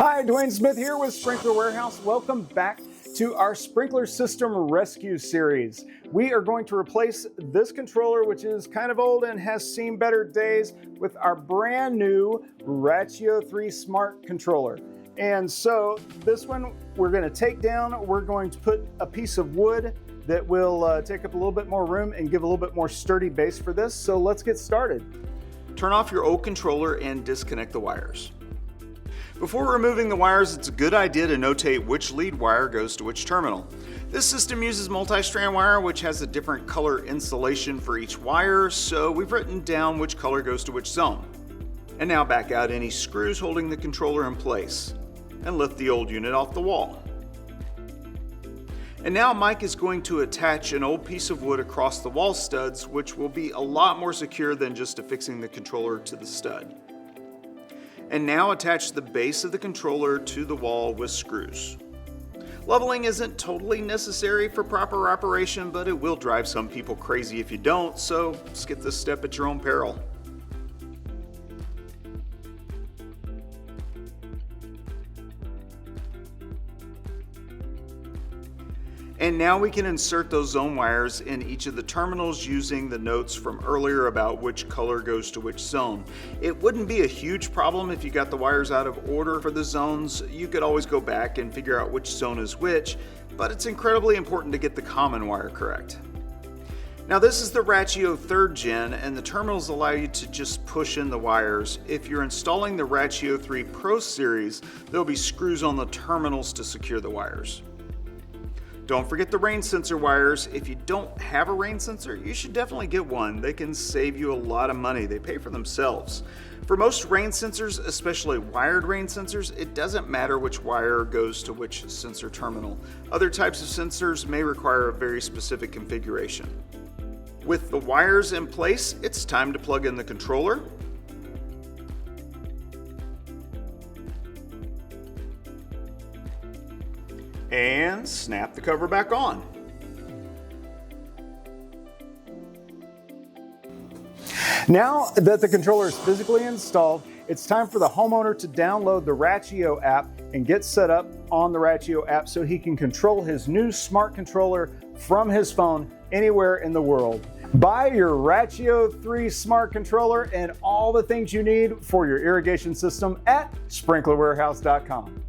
Hi, Dwayne Smith here with Sprinkler Warehouse. Welcome back to our sprinkler system rescue series. We are going to replace this controller, which is kind of old and has seen better days, with our brand new Rachio 3 Smart Controller. And so this one we're going to take down. We're going to put a piece of wood that will take up a little bit more room and give a little bit more sturdy base for this. So let's get started. Turn off your old controller and disconnect the wires. Before removing the wires, it's a good idea to notate which lead wire goes to which terminal. This system uses multi-strand wire, which has a different color insulation for each wire, so we've written down which color goes to which zone. And now back out any screws holding the controller in place, and lift the old unit off the wall. And now Mike is going to attach an old piece of wood across the wall studs, which will be a lot more secure than just affixing the controller to the stud. And now attach the base of the controller to the wall with screws. Leveling isn't totally necessary for proper operation, but it will drive some people crazy if you don't, so skip this step at your own peril. And now we can insert those zone wires in each of the terminals using the notes from earlier about which color goes to which zone. It wouldn't be a huge problem if you got the wires out of order for the zones. You could always go back and figure out which zone is which, but it's incredibly important to get the common wire correct. Now this is the Rachio 3rd Gen, and the terminals allow you to just push in the wires. If you're installing the Rachio 3 Pro Series, there'll be screws on the terminals to secure the wires. Don't forget the rain sensor wires. If you don't have a rain sensor, you should definitely get one. They can save you a lot of money. They pay for themselves. For most rain sensors, especially wired rain sensors, it doesn't matter which wire goes to which sensor terminal. Other types of sensors may require a very specific configuration. With the wires in place, it's time to plug in the controller. And snap the cover back on. Now that the controller is physically installed, it's time for the homeowner to download the Rachio app and get set up on the Rachio app so he can control his new smart controller from his phone anywhere in the world. Buy your Rachio 3 smart controller and all the things you need for your irrigation system at sprinklerwarehouse.com.